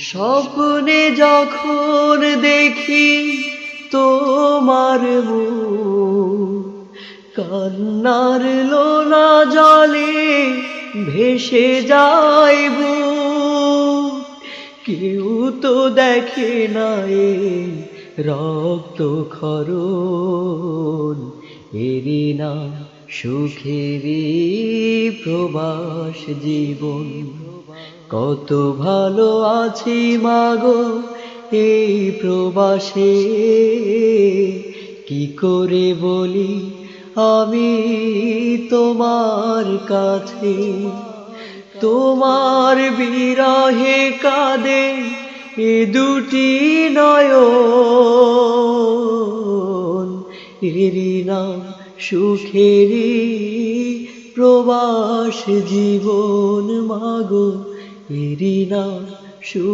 স্বপ্নে যখন দেখি তোমার মুখ, কান্নার লোনা জলে ভেসে যায় বুক। কেউ তো দেখে না এই রক্ত ক্ষরণ, এরই না সুখেরই প্রবাস জীবন। কত ভালো আছি মাগো এই প্রবাসে, কি করে বলি আমি তোমার কাছে। তোমার বিরহে কাঁদে এ দুটি নয়ন, এরই নাম সুখেরই প্রবাস জীবন মাগো, এরই নাম